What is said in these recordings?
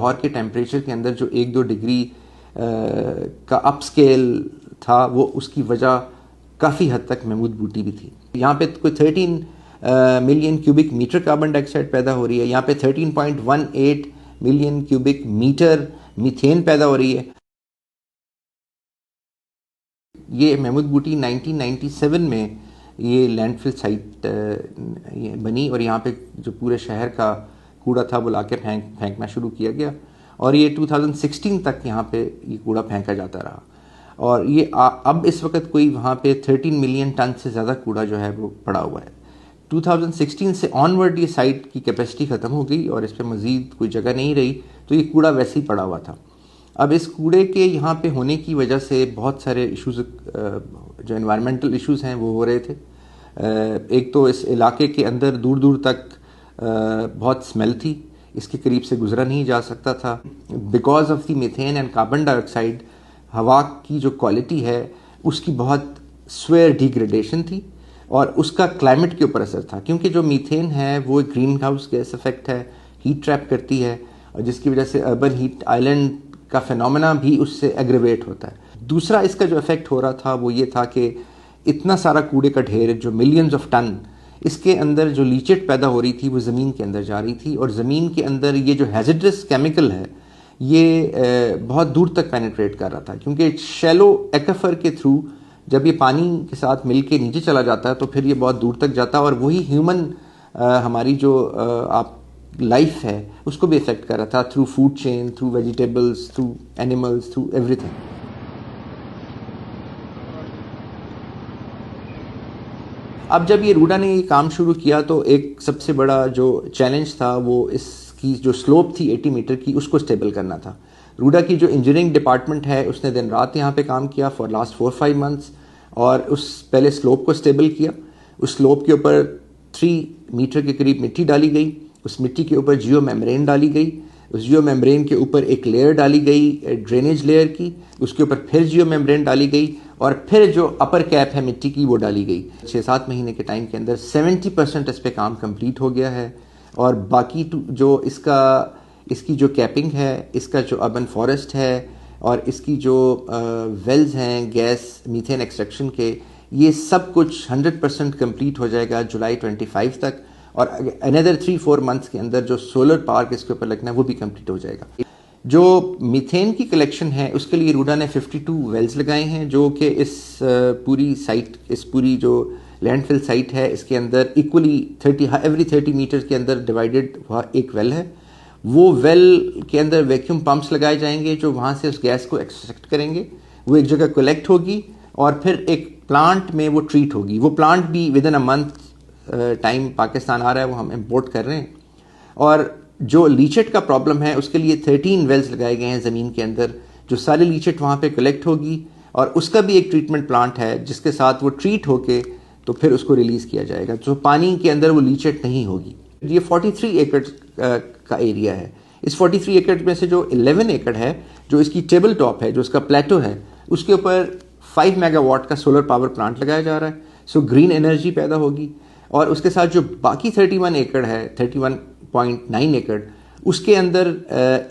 लाहौर के टेम्परेचर के अंदर जो 1-2 डिग्री का अपस्केल था, वो उसकी वजह काफ़ी हद तक महमूद बूटी भी थी। यहाँ पे कोई 13 million cubic metre carbon dioxide पैदा हो रही है, यहाँ पे 13.18 मिलियन क्यूबिक मीटर मीथेन पैदा हो रही है। ये महमूद बूटी 1997 में ये लैंडफिल साइट बनी और यहाँ पे जो पूरे शहर का कूड़ा था वो लाके फेंकना शुरू किया गया और ये 2016 तक यहाँ पे ये कूड़ा फेंका जाता रहा। और ये अब इस वक्त कोई वहाँ पे 13 मिलियन टन से ज़्यादा कूड़ा जो है वो पड़ा हुआ है। 2016 से ऑनवर्ड ये साइट की कैपेसिटी ख़त्म हो गई और इस पर मज़ीद कोई जगह नहीं रही, तो ये कूड़ा वैसे ही पड़ा हुआ था। अब इस कूड़े के यहाँ पे होने की वजह से बहुत सारे इश्यूज़, जो एनवायरमेंटल इश्यूज़ हैं वो हो रहे थे। एक तो इस इलाके के अंदर दूर दूर तक बहुत स्मेल थी, इसके करीब से गुजरा नहीं जा सकता था। Because of the methane and carbon dioxide, हवा की जो क्वालिटी है उसकी बहुत स्वेयर डिग्रेडेशन थी और उसका क्लाइमेट के ऊपर असर था, क्योंकि जो मीथेन है वो एक ग्रीन हाउस गैस इफेक्ट है, हीट ट्रैप करती है और जिसकी वजह से अर्बन हीट आइलैंड का फिनोमेना भी उससे एग्रेवेट होता है। दूसरा इसका जो इफेक्ट हो रहा था वो ये था कि इतना सारा कूड़े का ढेर जो मिलियंस ऑफ टन, इसके अंदर जो लीचेट पैदा हो रही थी वो ज़मीन के अंदर जा रही थी और ज़मीन के अंदर ये जो हैज़र्डस केमिकल है ये बहुत दूर तक पेनिट्रेट कर रहा था, क्योंकि शैलो एक्वाफर के थ्रू जब ये पानी के साथ मिल के नीचे चला जाता है तो फिर ये बहुत दूर तक जाता है और वही ह्यूमन हमारी जो आप लाइफ है उसको भी इफेक्ट कर रहा था, through food chain, through vegetables, through animals, through everything. अब जब ये रूडा ने ये काम शुरू किया तो एक सबसे बड़ा जो चैलेंज था वो इसकी जो स्लोप थी 80 मीटर की, उसको स्टेबल करना था। रूडा की जो इंजीनियरिंग डिपार्टमेंट है उसने दिन रात यहाँ पे काम किया फॉर लास्ट 4-5 मंथ्स और उस पहले स्लोप को स्टेबल किया। उस स्लोप के ऊपर 3 मीटर के करीब मिट्टी डाली गई, उस मिट्टी के ऊपर जियो मेम्ब्रेन डाली गई, उस जियो मेम्ब्रेन के ऊपर एक लेयर डाली गई ड्रेनेज लेयर की, उसके ऊपर फिर जियो मेम्ब्रेन डाली गई और फिर जो अपर कैप है मिट्टी की वो डाली गई। 6-7 महीने के टाइम के अंदर 70% इस पे काम कंप्लीट हो गया है और बाकी जो इसकी जो कैपिंग है, इसका जो अर्बन फॉरेस्ट है और इसकी जो वेल्स हैं गैस मीथेन एक्सट्रैक्शन के, ये सब कुछ 100% कंप्लीट हो जाएगा जुलाई 25 तक और अनदर 3-4 मंथ्स के अंदर जो सोलर पार्क इसके ऊपर लगना है वो भी कंप्लीट हो जाएगा। जो मीथेन की कलेक्शन है उसके लिए रूडा ने 52 वेल्स लगाए हैं जो कि इस पूरी जो लैंडफिल साइट है इसके अंदर इक्वली एवरी 30 मीटर के अंदर डिवाइडेड एक वेल है। वो वेल के अंदर वैक्यूम पंप्स लगाए जाएंगे जो वहाँ से उस गैस को एक्सट्रैक्ट करेंगे, वो एक जगह कलेक्ट होगी और फिर एक प्लांट में वो ट्रीट होगी। वो प्लांट भी within a month time Pakistan आ रहा है, वो हम इंपोर्ट कर रहे हैं। और जो लीचेट का प्रॉब्लम है उसके लिए 13 वेल्स लगाए गए हैं ज़मीन के अंदर, जो सारी लीचेट वहाँ पे कलेक्ट होगी और उसका भी एक ट्रीटमेंट प्लांट है जिसके साथ वो ट्रीट होके तो फिर उसको रिलीज़ किया जाएगा, तो पानी के अंदर वो लीचेट नहीं होगी। ये 43 एकड़ का एरिया है। इस 43 एकड़ में से जो 11 एकड़ है जो इसकी टेबल टॉप है, जो इसका प्लेटो है, उसके ऊपर 5 मेगावाट का सोलर पावर प्लांट लगाया जा रहा है। सो ग्रीन एनर्जी पैदा होगी और उसके साथ जो बाकी 31 एकड़ है, 31.9 एकड़, उसके अंदर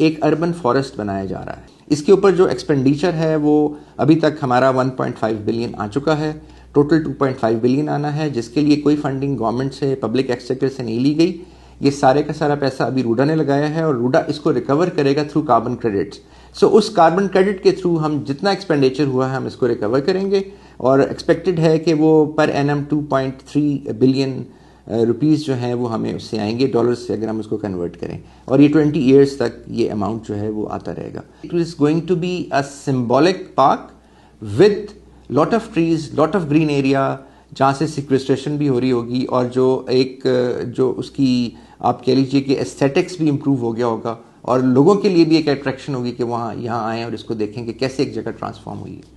एक अर्बन फॉरेस्ट बनाया जा रहा है। इसके ऊपर जो एक्सपेंडिचर है वो अभी तक हमारा 1.5 बिलियन आ चुका है, टोटल 2.5 बिलियन आना है, जिसके लिए कोई फंडिंग गवर्नमेंट से, पब्लिक एक्सचेकर से नहीं ली गई। ये सारे का सारा पैसा अभी रूडा ने लगाया है और रूडा इसको रिकवर करेगा थ्रू कार्बन क्रेडिट्स। सो उस कार्बन क्रेडिट के थ्रू हम जितना एक्सपेंडिचर हुआ है हम इसको रिकवर करेंगे और एक्सपेक्टेड है कि वो पर एनम 2.3 बिलियन रुपीज़ जो हैं वो हमें उससे आएंगे, डॉलर्स से अगर हम उसको कन्वर्ट करें, और ये 20 ईयर्स तक ये अमाउंट जो है वो आता रहेगा। It is going to be a symbolic park with lot of trees, lot of green area, जहाँ से सिक्वेस्ट्रेशन भी हो रही होगी और जो उसकी आप कह लीजिए कि एस्थेटिक्स भी इम्प्रूव हो गया होगा और लोगों के लिए भी एक अट्रैक्शन होगी कि वहाँ यहाँ आएँ और इसको देखें कि कैसे एक जगह ट्रांसफॉर्म हुई है।